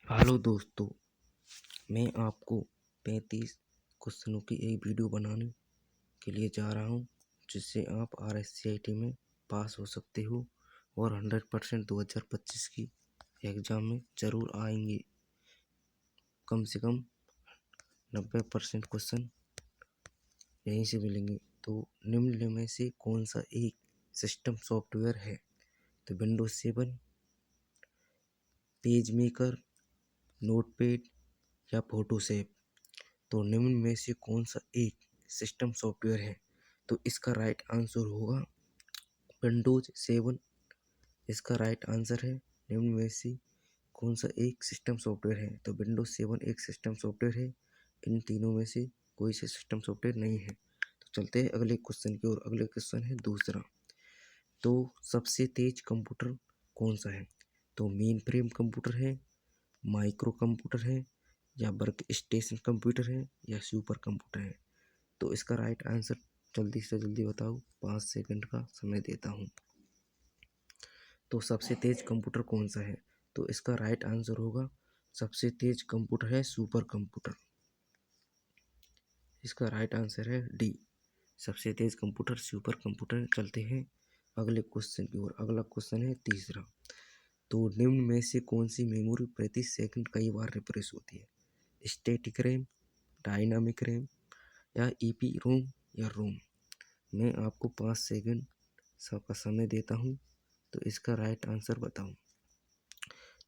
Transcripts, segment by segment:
Hello दोस्तों, मैं आपको 35 क्वेश्चनों की एक वीडियो बनाने के लिए जा रहा हूं, जिससे आप RSCIT में पास हो सकते हो और 100% 2025 की एग्ज़ाम में ज़रूर आएंगे। कम से कम 90% क्वेश्चन यहीं से मिलेंगे। तो निम्न में से कौन सा एक सिस्टम सॉफ्टवेयर है? तो विंडोज 7, पेज मेकर, नोटपैड या फोटोशॉप। तो निम्न में से कौन सा एक सिस्टम सॉफ्टवेयर है? तो इसका राइट आंसर होगा विंडोज 7। इसका राइट आंसर है निम्न में से कौन सा एक सिस्टम सॉफ्टवेयर है? तो विंडोज 7 एक सिस्टम सॉफ्टवेयर है। इन तीनों में से कोई सा सिस्टम सॉफ्टवेयर नहीं है। तो चलते हैं अगले क्वेश्चन की ओर। अगले क्वेश्चन है दूसरा। तो सबसे तेज कंप्यूटर कौन सा है? तो मेन फ्रेम कंप्यूटर है, माइक्रो कंप्यूटर है, या वर्क स्टेशन कंप्यूटर है, या सुपर कंप्यूटर है। तो इसका राइट आंसर जल्दी से जल्दी बताओ, 5 सेकंड का समय देता हूँ। तो सबसे तेज कंप्यूटर कौन सा है? तो इसका राइट आंसर होगा सबसे तेज कंप्यूटर है सुपर कंप्यूटर। इसका राइट आंसर है डी, सबसे तेज कंप्यूटर सुपर कंप्यूटर। चलते हैं अगले क्वेश्चन की ओर। अगला क्वेश्चन है तीसरा। तो निम्न में से कौन सी मेमोरी प्रति सेकंड कई बार रिफ्रेश होती है? स्टैटिक रैम, डायनामिक रैम, या ईपी रोम, या रोम। मैं आपको 5 सेकंड सबका समय देता हूँ, तो इसका राइट आंसर बताऊँ।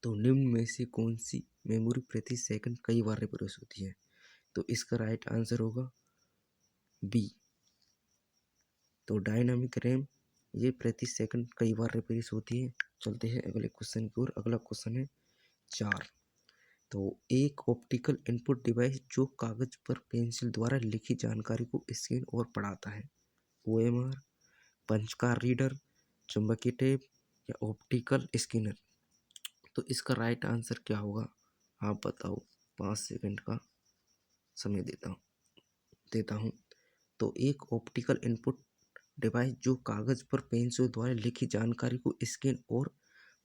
तो निम्न में से कौन सी मेमोरी प्रति सेकंड कई बार रिफ्रेश होती है? तो इसका राइट आंसर होगा बी। तो डायनामिक रैम ये प्रति सेकंड कई बार रिफ्रेश होती है। चलते हैं अगले क्वेश्चन की ओर। अगला क्वेश्चन है 4। तो एक ऑप्टिकल इनपुट डिवाइस जो कागज पर पेंसिल द्वारा लिखी जानकारी को स्कैन और पढ़ाता है। OMR, पंचकार रीडर, चुंबकीय टेप, या ऑप्टिकल स्कैनर। तो इसका राइट आंसर क्या होगा? आप बताओ, 5 सेकंड का समय देता हूँ। तो एक ऑप्टिकल इनपुट डिवाइस जो कागज पर पेंसिल द्वारा लिखी जानकारी को स्कैन और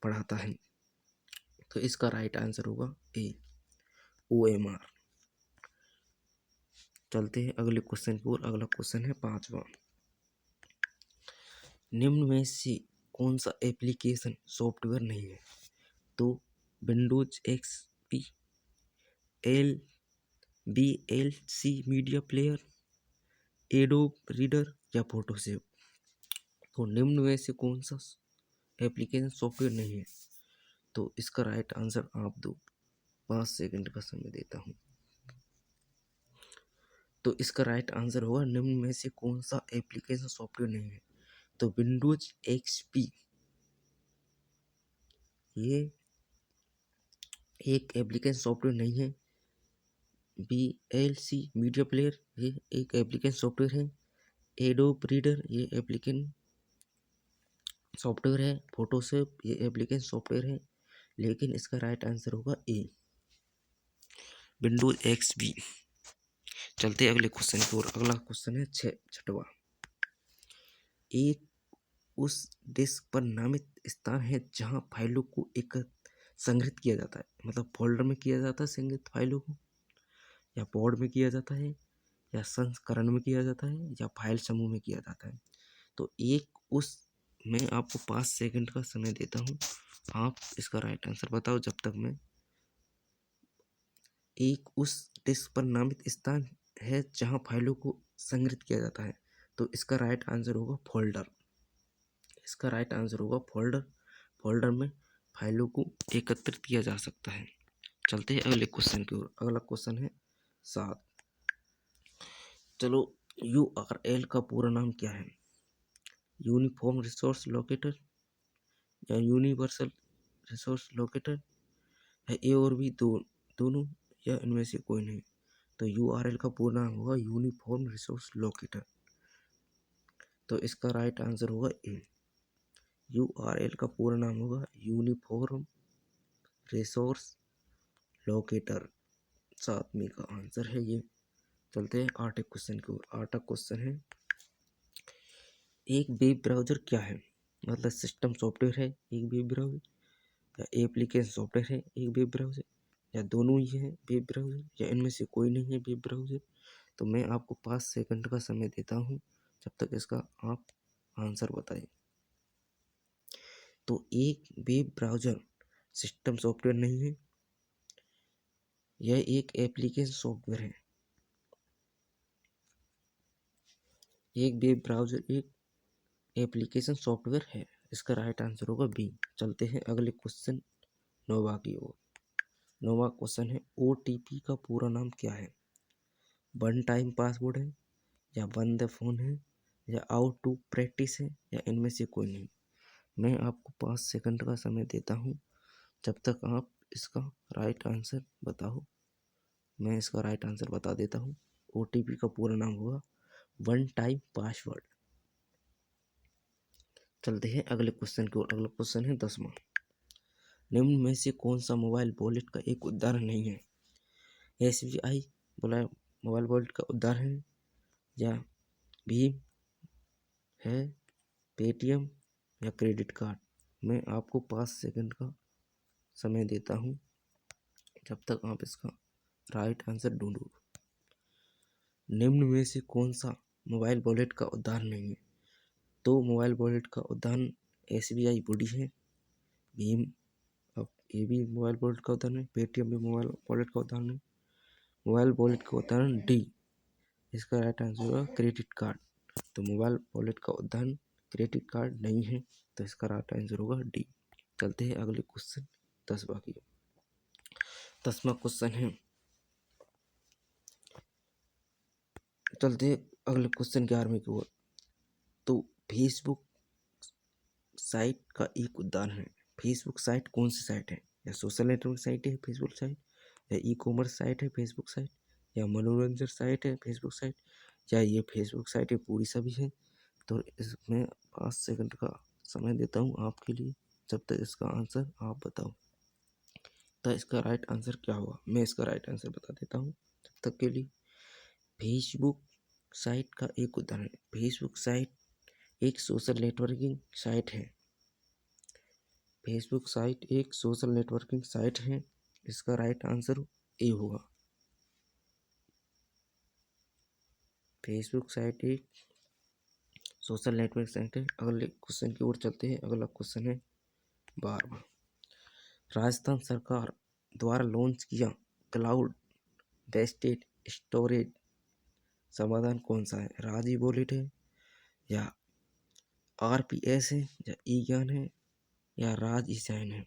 पढ़ाता है। तो इसका राइट आंसर होगा ए, OMR। चलते हैं अगले क्वेश्चन की ओर। अगला क्वेश्चन है 5वां। निम्न में से कौन सा एप्लीकेशन सॉफ्टवेयर नहीं है? तो Windows XP, VLC media player, adobe reader, या फोटोशॉप। तो निम्न में से कौन सा एप्लीकेशन सॉफ्टवेयर नहीं है? तो इसका राइट आंसर आप दो, 5 सेकंड का समय देता हूँ। तो इसका राइट आंसर होगा निम्न में से कौन सा एप्लीकेशन सॉफ्टवेयर नहीं है? तो विंडोज XP ये एक एप्लीकेशन सॉफ्टवेयर नहीं है। VLC मीडिया प्लेयर ये एक एप्लीकेशन सॉफ्टवेयर है। एडोब रीडर ये एप्लीकेशन सॉफ्टवेयर है। फोटोशॉप ये एप्लीकेशन सॉफ्टवेयर है। लेकिन इसका राइट आंसर होगा ए, विंडोज XP। चलते हैं अगले क्वेश्चन की ओर। अगला क्वेश्चन है 6वां। एक उस डिस्क पर नामित स्थान है जहां फाइलों को एक संग्रहित किया जाता है, मतलब फोल्डर में किया जाता है संग्रहित फाइलों को, या बोर्ड में किया जाता है, या संस्करण में किया जाता है, या फाइल समूह में किया जाता है। तो एक उस मैं आपको 5 सेकंड का समय देता हूँ। आप इसका राइट आंसर बताओ जब तक मैं। एक उस डिस्क पर नामित स्थान है जहां फाइलों को संग्रहित किया जाता है। तो इसका राइट आंसर होगा फोल्डर। इसका राइट आंसर होगा फोल्डर। फोल्डर में फाइलों को एकत्रित किया जा सकता है। चलते हैं अगले क्वेश्चन की ओर। अगला क्वेश्चन है 7। चलो, URL का पूरा नाम क्या है? यूनिफॉर्म रिसोर्स लोकेटर, या यूनिवर्सल रिसोर्स लोकेटर, है ए और बी दोनों, या इनमें से कोई नहीं। तो URL का पूरा नाम होगा यूनिफॉर्म रिसोर्स लोकेटर। तो इसका राइट आंसर होगा ए, URL का पूरा नाम होगा यूनिफॉर्म रिसोर्स लोकेटर। 7वीं का आंसर है ये। चलते हैं 8वें क्वेश्चन की ओर। 8वां क्वेश्चन है, एक वेब ब्राउजर क्या है? मतलब सिस्टम सॉफ्टवेयर है एक वेब ब्राउजर, या एप्लीकेशन सॉफ्टवेयर है एक वेब ब्राउजर, या दोनों ही है वेब ब्राउज़र या इनमें से कोई नहीं है वेब ब्राउज़र, तो मैं आपको 5 सेकंड का समय देता हूँ, जब तक इसका आप आंसर बताएं। तो एक वेब ब्राउज़र सिस्टम सॉफ्टवेयर नहीं है, यह एक एप्लीकेशन सॉफ्टवेयर है। एक वेब ब्राउज़र एक एप्लीकेशन सॉफ्टवेयर है। इसका राइट आंसर होगा बी। चलते हैं अगले क्वेश्चन नोवा की ओर। नोवा क्वेश्चन है, OTP का पूरा नाम क्या है? वन टाइम पासवर्ड है, या वन द फोन है, या आउट टू प्रैक्टिस है, या इनमें से कोई नहीं। मैं आपको 5 सेकंड का समय देता हूँ, जब तक आप इसका राइट आंसर बताओ। मैं इसका राइट आंसर बता देता हूँ। OTP का पूरा नाम होगा वन टाइम पासवर्ड। चलते हैं अगले क्वेश्चन की ओर। अगला क्वेश्चन है 10वां। निम्न में से कौन सा मोबाइल वॉलेट का एक उदाहरण नहीं है? SBI मोबाइल वॉलेट का उदाहरण है, या भीम है, पेटीएम या क्रेडिट कार्ड? मैं आपको 5 सेकंड का समय देता हूँ, जब तक आप इसका राइट आंसर ढूंढो। निम्न में से कौन सा मोबाइल वॉलेट का उदाहरण नहीं है? तो मोबाइल वॉलेट का उदाहरण SBI बूडी है, भीम अब ये भी मोबाइल वॉलेट का उदाहरण है, पेटीएम भी मोबाइल वॉलेट का उदाहरण है। मोबाइल वॉलेट का उदाहरण डी। इसका राइट आंसर होगा क्रेडिट कार्ड। तो मोबाइल वॉलेट का उदाहरण क्रेडिट कार्ड नहीं है, तो इसका राइट आंसर होगा डी। चलते हैं अगले क्वेश्चन 10वां की। 10वां क्वेश्चन है, चलते हैं अगले क्वेश्चन 11वें की ओर। तो फेसबुक साइट का एक उदाहरण है। फेसबुक साइट कौन सी साइट है? या सोशल नेटवर्क साइट है फेसबुक साइट, या ई कॉमर्स साइट है फेसबुक साइट, या मनोरंजन साइट है फेसबुक साइट, या ये फेसबुक साइट है पूरी सभी है? तो इसमें 5 सेकंड का समय देता हूँ आपके लिए, जब तक इसका आंसर आप बताओ। तो इसका राइट आंसर क्या होगा? मैं इसका राइट आंसर बता देता हूँ जब तक के लिए। फेसबुक साइट का एक उदाहरण है। फेसबुक साइट एक सोशल नेटवर्किंग साइट है। फेसबुक साइट एक सोशल नेटवर्किंग साइट है। इसका राइट आंसर ए होगा। फेसबुक साइट एक सोशल नेटवर्क साइट है। अगले क्वेश्चन की ओर चलते हैं। अगला क्वेश्चन है 12वां। राजस्थान सरकार द्वारा लॉन्च किया क्लाउड बेस्ड स्टोरेज समाधान कौन सा है? राजी वॉलेट है, या RPS है, या ई ज्ञान है, या राज ई साइन है?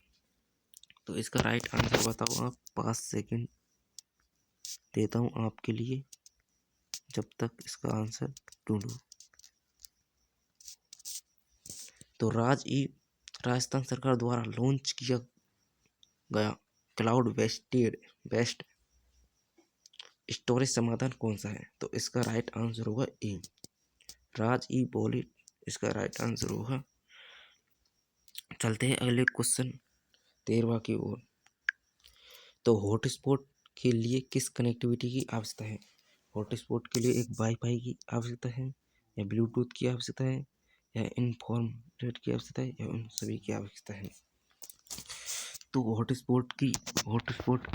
तो इसका राइट आंसर बताओ आप। 5 सेकंड देता हूँ आपके लिए, जब तक इसका आंसर ढूंढो। तो राजस्थान सरकार द्वारा लॉन्च किया गया क्लाउड बेस्ड स्टोरेज समाधान कौन सा है? तो इसका राइट आंसर होगा ए, राज ई वॉलेट। इसका राइट आंसर होगा। चलते हैं अगले क्वेश्चन 13वां की ओर। तो हॉटस्पॉट के लिए किस कनेक्टिविटी की आवश्यकता है? हॉटस्पॉट के लिए एक वाईफाई की आवश्यकता है, या ब्लूटूथ की आवश्यकता है, या इनफॉर्मेट की आवश्यकता है, या उन सभी की आवश्यकता है? तो हॉटस्पॉट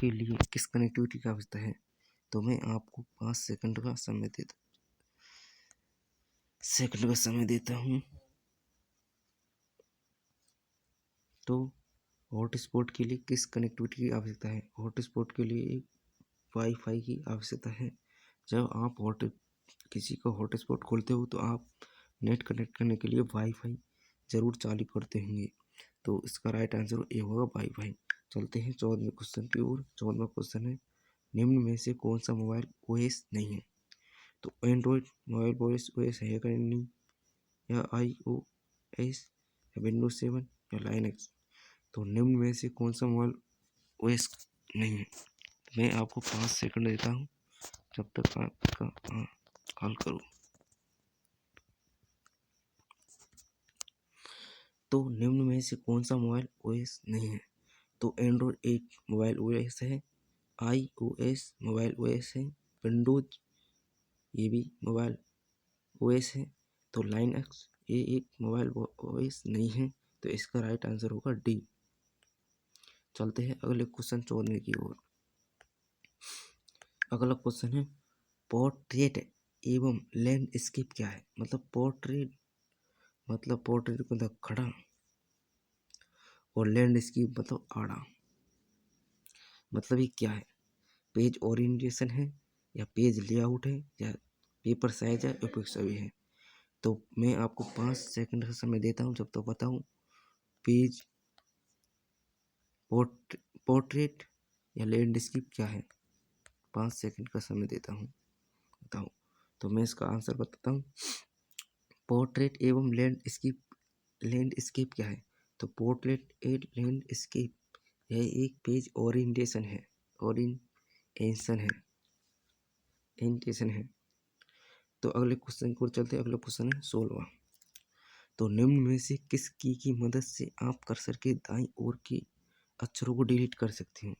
के लिए किस कनेक्टिविटी की आवश्यकता है? तो मैं आपको 5 सेकंड का समय देता हूँ। तो हॉटस्पॉट के लिए किस कनेक्टिविटी की आवश्यकता है? हॉटस्पॉट के लिए एक वाईफाई की आवश्यकता है। जब आप किसी का हॉटस्पॉट खोलते हो, तो आप नेट कनेक्ट करने के लिए वाईफाई ज़रूर चालू करते होंगे। तो इसका राइट आंसर ए होगा वाईफाई। चलते हैं 14वें क्वेश्चन की ओर। 14वां क्वेश्चन है, निम्न में से कौन सा मोबाइल OS नहीं है? तो एंड्रॉयड मोबाइल OS है या नहीं, या iOS, या विंडोज 7, या लाइनक्स? तो निम्न में से कौन सा मोबाइल OS नहीं है? मैं आपको 5 सेकंड देता हूँ, जब तक आपका हल करो। तो निम्न में से कौन सा मोबाइल OS नहीं है? तो एंड्रॉयड एक मोबाइल OS है, iOS मोबाइल OS है, विंडोज ये भी मोबाइल OS है, तो लाइनक्स ये एक मोबाइल OS नहीं है। तो इसका राइट आंसर होगा डी। चलते हैं अगले क्वेश्चन 14वें की ओर। अगला क्वेश्चन है पोर्ट्रेट एवं लैंडस्केप क्या है। मतलब पोर्ट्रेट मतलब खड़ा, और लैंडस्केप मतलब आड़ा। मतलब ये क्या है, पेज ओरिएंटेशन है, या पेज लेआउट है, या पेपर साइज है, या फिर सभी है। तो मैं आपको 5 सेकंड का समय देता हूँ, जब तक बताऊँ। पेज पोर्ट्रेट या लैंडस्केप क्या है, 5 सेकंड का समय देता हूँ, बताओ। तो मैं इसका आंसर बताता हूँ। पोर्ट्रेट एवं लैंडस्केप क्या है। तो पोर्ट्रेट एंड लैंडस्केप यह एक पेज ओरिएंटेशन है, ओरिएंटेशन है ओरिएंटेशन है। तो अगले क्वेश्चन की ओर चलते हैं। अगला क्वेश्चन है 16वां। तो निम्न में से किस की मदद से आप कर्सर के दाईं ओर के अक्षरों को डिलीट कर सकते हो।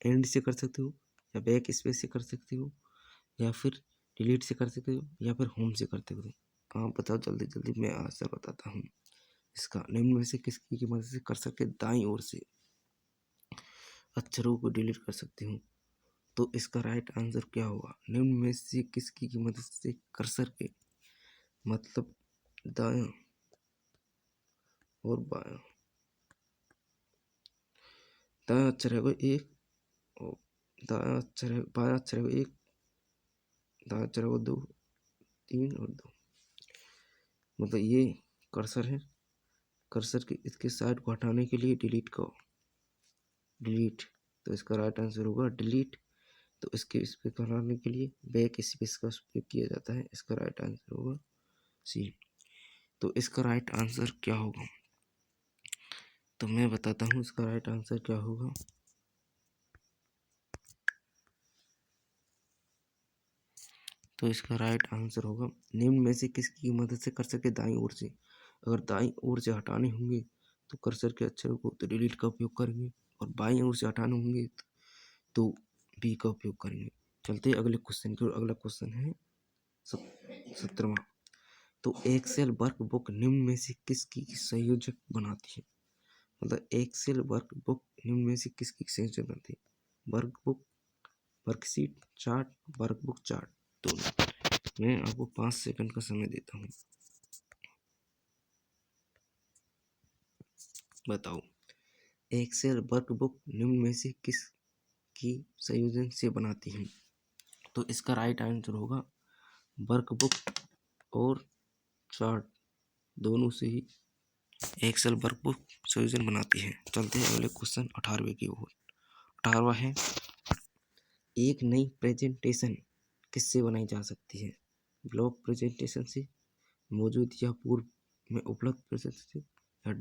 एंड से कर सकते हो, या बैक स्पेस से कर सकते हो, या फिर डिलीट से कर सकते हो, या फिर होम से कर सकते हो। आप बताओ जल्दी जल्दी, मैं आंसर बताता हूँ इसका। निम्न में से किस की मदद से कर्सर के दाईं ओर से अक्षरों को डिलीट कर सकते हो। तो इसका राइट आंसर क्या होगा। निम्न में से किसकी की मदद से कर्सर के मतलब दायां और बायां, दायां अक्षर है वो एक, और दायां अक्षर है, बायां अक्षर है वो एक, दायां अक्षर है वो 2, 3 और 2। मतलब ये कर्सर है, कर्सर के इसके साइड को हटाने के लिए डिलीट को डिलीट, तो इसका राइट आंसर होगा डिलीट। तो इसके स्पेस को हटाने के लिए बैक स्पेस का उपयोग किया जाता है। इसका राइट आंसर होगा सी। तो इसका राइट आंसर क्या होगा, तो मैं बताता हूँ इसका राइट आंसर क्या होगा। तो इसका राइट आंसर होगा निम्न में से किसकी की मदद से कर्सर के दाईं ओर से, अगर दाईं ओर से हटाने होंगे तो कर्सर के अक्षरों को तो डिलीट का उपयोग करेंगे, और बाईं ओर से हटाने होंगे तो बी का उपयोग करेंगे। चलते हैं अगले क्वेश्चन की ओर। अगला क्वेश्चन है 17वां। तो एक्सेल वर्कबुक निम्न में से किसकी संयोजक बनाती है। मतलब एक्सेल वर्कबुक निम्न में से किसकी संयोजक बनाती है। Workbook, worksheet, chart, workbook chart, दोनों। मैं आपको 5 सेकंड का समय देता हूँ, बताओ। एक्सेल वर्कबुक निम्न में से किस की संयोजन से बनाती है। तो इसका राइट आंसर होगा वर्कबुक और चार्ट, दोनों से ही एक्सेल वर्कबुक संयोजन बनाती है। चलते हैं अगले क्वेश्चन 18वें की ओर। 18वां है एक नई प्रेजेंटेशन किससे बनाई जा सकती है। ब्लॉग प्रेजेंटेशन से, मौजूद या पूर्व में उपलब्ध प्रेजेंटेशन से, या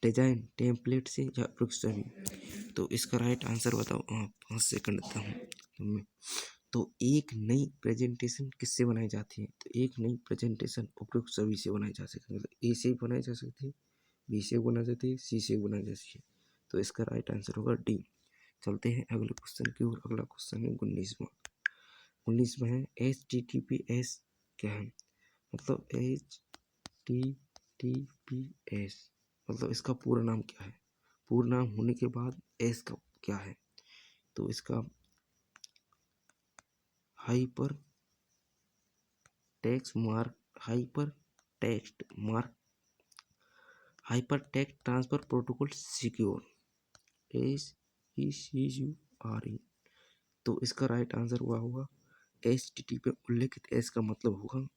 डिजाइन टेम्पलेट से, या सभी। तो इसका राइट आंसर बताओ। 5 सेकंड देता हूँ तुम्हें। तो एक नई प्रेजेंटेशन किससे बनाई जाती है। तो एक नई प्रेजेंटेशन उपयुक्त सभी से बनाई जा सकती है। मतलब ए से भी बनाई जा सकती है, बी से बनाई जाती है, सी से बनाई जाती है। तो इसका राइट आंसर होगा डी। चलते हैं अगले क्वेश्चन की ओर। अगला क्वेश्चन है 19वां। 19वां है HTTPS क्या है। मतलब HTTPS मतलब इसका पूरा नाम क्या है। पूरा नाम होने के बाद एस का क्या है। तो इसका hyper text mark, hyper text mark, hyper text transfer protocol secure, SECURE। तो इसका राइट आंसर हुआ होगा HTTP पे उल्लेखित एस का मतलब होगा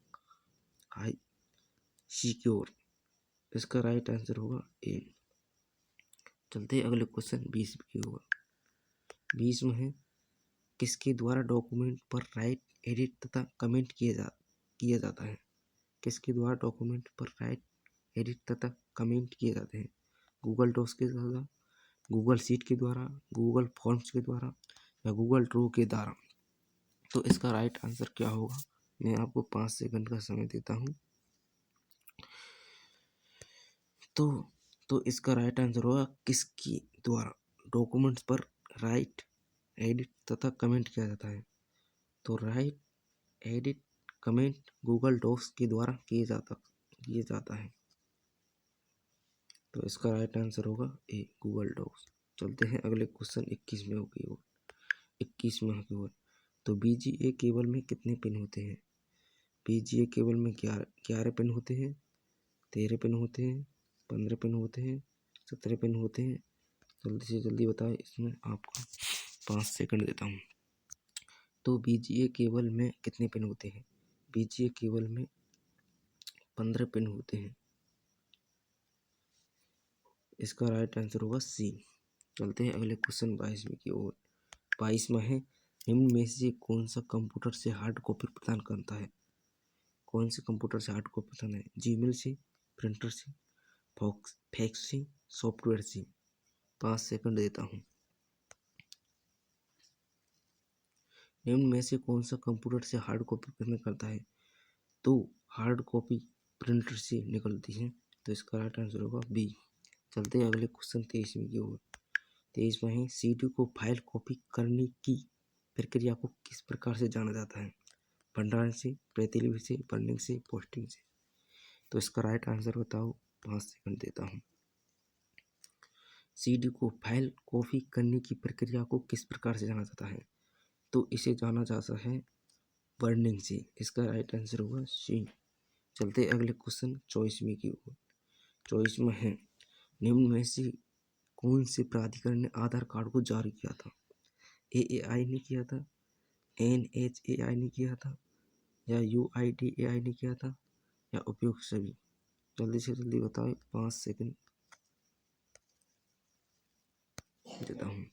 हाई सिक्योर। इसका राइट आंसर होगा ए। चलते हैं अगले क्वेश्चन 20 की होगा। 20 में है किसके द्वारा डॉक्यूमेंट पर राइट, एडिट तथा कमेंट किया जाता है। किसके द्वारा डॉक्यूमेंट पर राइट, एडिट तथा कमेंट किए जाते हैं। गूगल डॉक्स के द्वारा, गूगल शीट के द्वारा, गूगल फॉर्म्स के द्वारा, या गूगल ड्रो के द्वारा। तो इसका राइट आंसर क्या होगा। मैं आपको 5 सेकंड का समय देता हूँ। तो इसका राइट आंसर होगा किसके द्वारा डॉक्यूमेंट्स पर राइट, एडिट तथा कमेंट किया जाता है। तो write, edit, comment Google Docs के द्वारा किया जाता है। तो इसका राइट आंसर होगा ए, गूगल डॉक्स। चलते हैं अगले क्वेश्चन 21 में होगी। 21वां की ओर। तो बीजीए केबल में कितने पिन होते हैं? बीजीए केबल में 11 पिन होते हैं, 13 पिन होते हैं, 15 पिन होते हैं, 17 पिन होते हैं। जल्दी से जल्दी बताएं, इसमें आपको 5 सेकंड देता हूँ। तो बीजीए केबल में कितने पिन होते हैं? बीजीए केबल में 15 पिन होते हैं। इसका राइट आंसर होगा सी। चलते हैं अगले क्वेश्चन 22वें की ओर। 22वां है, निम्न में से कौन सा कंप्यूटर से हार्ड कॉपी प्रदान करता है? कौन से कंप्यूटर से हार्ड कॉपी प्रदान है? जीमेल से, प्रिंटर से, फैक्स से, सॉफ्टवेयर से। 5 सेकंड देता हूँ। निम्न में से कौन सा कंप्यूटर से हार्ड कॉपी प्रदान करता है? तो हार्ड कॉपी प्रिंटर से निकलती है, तो इसका राइट आंसर होगा बी। चलते हैं अगले क्वेश्चन 23वें की ओर। 23वां है, सीडी को फाइल कॉपी करने की प्रक्रिया को किस प्रकार से जाना जाता है? भंडारण से, प्रतिलिपि से, बर्निंग से, पोस्टिंग से। तो इसका राइट आंसर बताओ। 5 सेकंड देता हूँ। सीडी को फाइल कॉपी करने की प्रक्रिया को किस प्रकार से जाना जाता है? तो इसे जाना जाता है बर्निंग से। इसका राइट आंसर होगा सी। चलते अगले क्वेश्चन 24वें की ओर। 24वां है, निम्न में से कौन से प्राधिकरण ने आधार कार्ड को जारी किया था? एएआई ने किया था, एनएचएआई ने किया था, या यूआईडीएआई ने किया था, या उपयुक्त सभी? जल्दी से जल्दी बताएं, 5 सेकंड देता हूँ।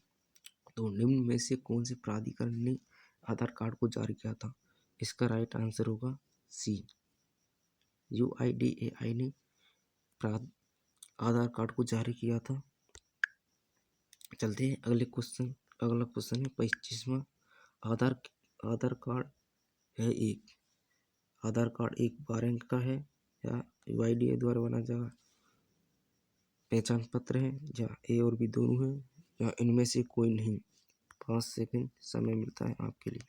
तो निम्न में से कौन से प्राधिकरण ने आधार कार्ड को जारी किया था? इसका राइट आंसर होगा सी। यूआईडीएआई ने आधार कार्ड को जारी किया था। चलते हैं अगला क्वेश्चन है 25वां। आधार आधार कार्ड है एक आधार कार्ड एक 12 अंक का है, या यूआईडीएआई द्वारा बनाया जाएगा पहचान पत्र है, या ए और बी दोनों है, या इनमें से कोई नहीं? 5 सेकंड समय मिलता है आपके लिए।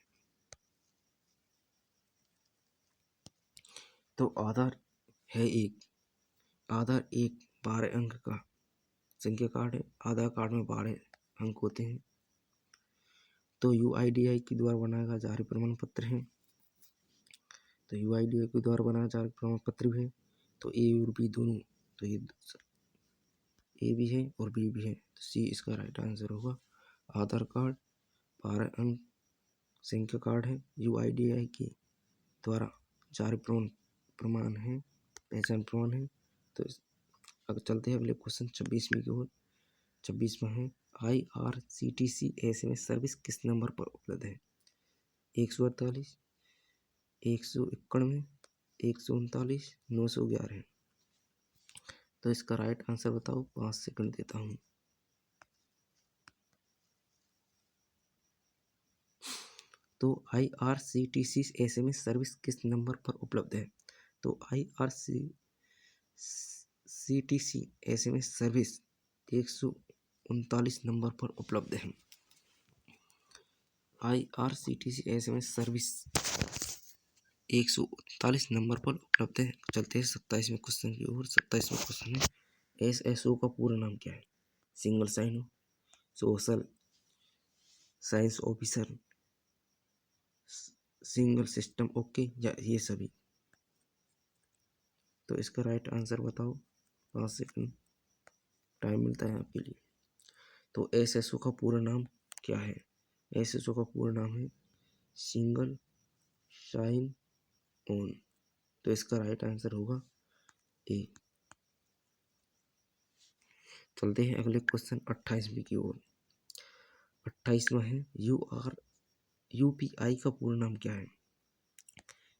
तो आधार एक 12 अंक का संख्या कार्ड है। आधार कार्ड में 12 अंक होते हैं। तो यूआईडीएआई के द्वारा बनाया गया जारी प्रमाण पत्र है। तो यूआईडीएआई के द्वारा बनाया जारी प्रमाण पत्र भी है। तो ए और बी दोनों, तो ये ए भी है और बी भी है, तो सी इसका राइट आंसर होगा। आधार कार्ड 12 अंक संख्या कार्ड है, यूआईडीएआई के द्वारा जारी प्रमाण है, पहचान प्रमाण है। तो अब चलते हैं अगले क्वेश्चन 26वें की ओर। 26वां है, IRCTC SMS सर्विस किस नंबर पर उपलब्ध है? 148, 191, 139, 911। तो इसका राइट आंसर बताओ। 5 सेकंड देता हूँ। तो IRCTC SMS सर्विस किस नंबर पर उपलब्ध है? तो IRCTC SMS सर्विस 139 नंबर पर उपलब्ध है। IRCTC SMS सर्विस 139 नंबर पर उपलब्ध है। चलते हैं 27वें क्वेश्चन की ओर। 27वां क्वेश्चन है, SSO का पूरा नाम क्या है? सिंगल साइन हो, social science officer, single system okay, या ये सभी? तो इसका राइट आंसर बताओ। 5 सेकंड टाइम मिलता है आपके लिए। तो एसएसओ का पूरा नाम क्या है? एसएसओ का पूरा नाम है सिंगल साइन ऑन। तो इसका राइट आंसर होगा ए। चलते हैं अगले क्वेश्चन 28वीं की ओर। 28वां है, यूपीआई का पूरा नाम क्या है?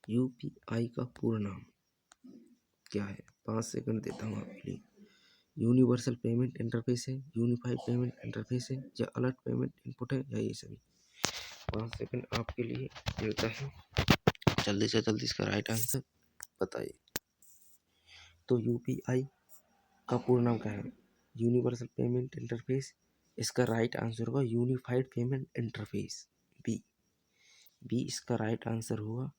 यूपीआई का पूरा नाम क्या है? 5 सेकंड देता हूँ आपके लिए। यूनिवर्सल पेमेंट इंटरफेस है, यूनिफाइड पेमेंट इंटरफेस है, या अलर्ट पेमेंट इनपुट है, या ये सभी? 5 सेकंड आपके लिए मिलता है। जल्दी से जल्दी इसका राइट आंसर बताइए। तो यूपीआई का पूरा नाम क्या है? Universal payment interface. इसका राइट आंसर होगा unified payment interface, B. B इसका राइट आंसर होगा,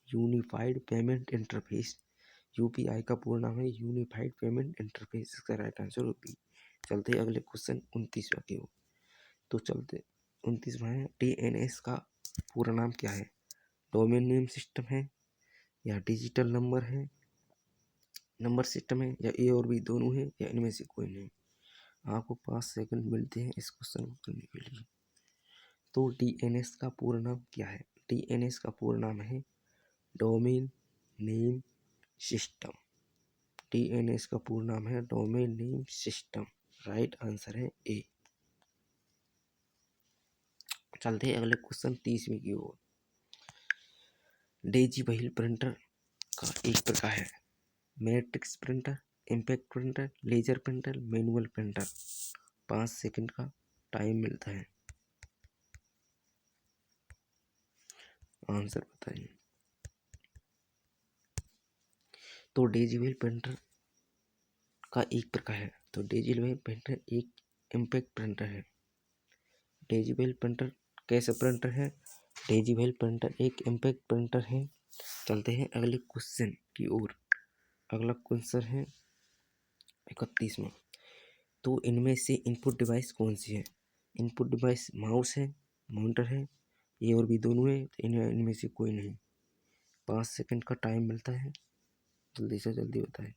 यूनिफाइड पेमेंट इंटरफेस। यूपीआई का पूरा नाम है यूनिफाइड पेमेंट इंटरफेस। इसका राइट आंसर हो बी। चलते अगले क्वेश्चन 29वां की ओर। तो चलते 29वां है, DNS का पूरा नाम क्या है? डोमेन नेम सिस्टम है, या डिजिटल नंबर सिस्टम है, या ए और बी दोनों है, या इनमें से कोई नहीं। आपको 5 सेकंड मिलते हैं इस क्वेश्चन को करने के लिए। तो DNS का पूरा नाम क्या है? DNS का पूरा नाम है डोमेन नेम सिस्टम। DNS का पूरा नाम है domain name system. Right answer है ए। चलते हैं अगले क्वेश्चन 30वीं की ओर। डेजी व्हील प्रिंटर का एक प्रकार है matrix printer, impact printer, laser printer, manual printer. 5 second का टाइम मिलता है, आंसर बताइए। तो डेजी व्हील प्रिंटर का एक प्रकार है, तो डेजी व्हील प्रिंटर एक इम्पैक्ट प्रिंटर है। डेजी व्हील प्रिंटर कैसा प्रिंटर है? डेजी व्हील प्रिंटर एक इम्पैक्ट प्रिंटर है। चलते हैं अगले क्वेश्चन की ओर। अगला क्वेश्चन है 31वां। तो इनमें से इनपुट डिवाइस कौन सी है? इनपुट डिवाइस माउस है, मॉनिटर है, ये और भी दोनों है, तो इनमें से कोई नहीं। 5 सेकंड का टाइम मिलता है, जल्दी से जल्दी बताएं।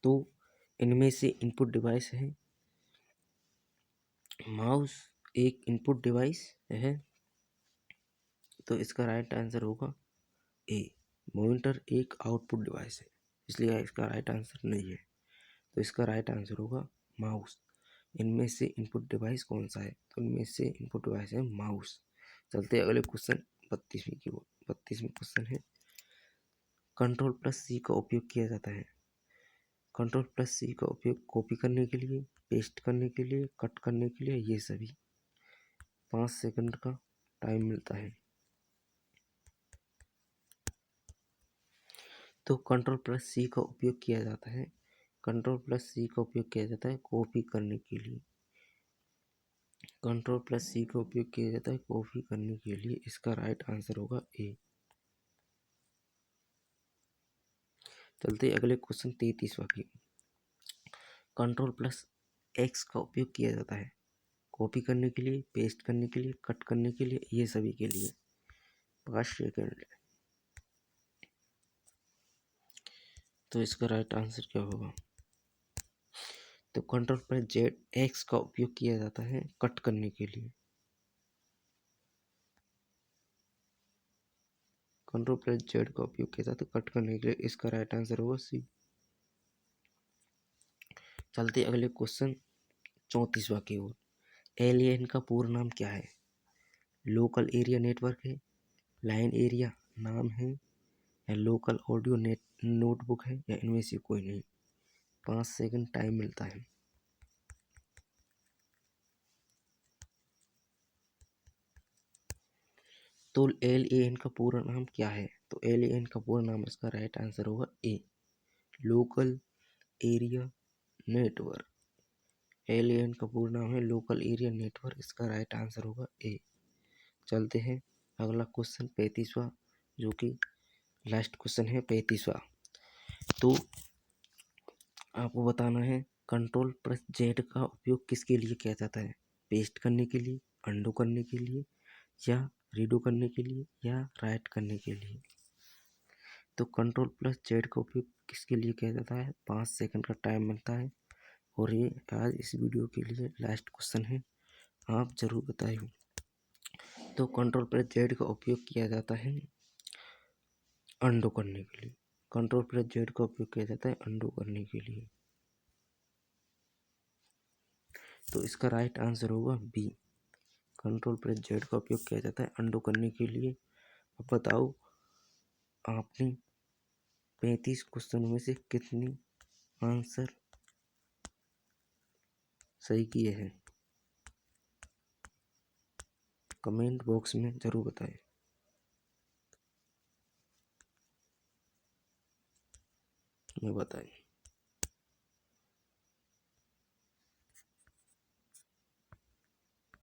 तो इनमें से इनपुट डिवाइस है माउस, एक इनपुट डिवाइस है, तो इसका राइट आंसर होगा ए। मॉनिटर एक आउटपुट डिवाइस है, इसलिए इसका राइट आंसर नहीं है, तो इसका राइट आंसर होगा माउस। इनमें से इनपुट डिवाइस कौन सा है? तो इनमें से इनपुट डिवाइस है माउस। चलते अगले क्वेश्चन 32वीं की ओर। 32वीं क्वेश्चन है कंट्रोल प्लस सी का उपयोग किया जाता है। कंट्रोल प्लस सी का उपयोग कॉपी करने के लिए, पेस्ट करने के लिए, कट करने के लिए, ये सभी। 5 सेकंड का टाइम मिलता है। तो कंट्रोल प्लस सी का उपयोग किया जाता है, कंट्रोल प्लस सी का उपयोग किया जाता है कॉपी करने के लिए। कंट्रोल प्लस सी का उपयोग किया जाता है कॉपी करने के लिए, इसका राइट आंसर होगा ए। चलते अगले क्वेश्चन 33वां की। कंट्रोल प्लस एक्स का उपयोग किया जाता है कॉपी करने के लिए, पेस्ट करने के लिए, कट करने के लिए, ये सभी के लिए। 5 सेकंड। तो इसका राइट आंसर क्या होगा? तो कंट्रोल प्लस जेड एक्स का उपयोग किया जाता है कट करने के लिए। कंट्रोल प्लस जेड का उपयोग किया जाता है कट करने के लिए, इसका राइट आंसर होगा सी। चलते अगले क्वेश्चन 34वां की ओर। एलियन का पूर्ण नाम क्या है? लोकल एरिया नेटवर्क है, लाइन एरिया नाम है, या लोकल ऑडियो नोटबुक है, या इनमें से कोई नहीं। 5 सेकंड टाइम मिलता है। तो LAN का पूरा नाम क्या है? तो LAN का पूरा नाम, इसका राइट आंसर होगा ए, लोकल एरिया नेटवर्क। LAN का पूरा नाम है लोकल एरिया नेटवर्क, इसका राइट आंसर होगा ए। चलते हैं अगला क्वेश्चन 35वां, जो कि लास्ट क्वेश्चन है 35वां। तो आपको बताना है कंट्रोल प्लस जेड का उपयोग किसके लिए किया जाता है? पेस्ट करने के लिए, अंडू करने के लिए, या रीडो करने के लिए, या राइट करने के लिए। तो कंट्रोल प्लस जेड का उपयोग किसके लिए किया जाता है? 5 सेकंड का टाइम मिलता है, और ये आज इस वीडियो के लिए लास्ट क्वेश्चन है, आप जरूर बताइए। तो कंट्रोल प्लस जेड का उपयोग किया जाता है अंडो करने के लिए। कंट्रोल प्लस जेड का उपयोग किया जाता है अंडो करने के लिए, तो इसका राइट आंसर होगा बी। कंट्रोल प्लस जेड का उपयोग किया जाता है अंडो करने के लिए। अब बताओ आपने 35 क्वेश्चनों में से कितनी आंसर सही किए हैं? कमेंट बॉक्स में जरूर बताएं। बताएं।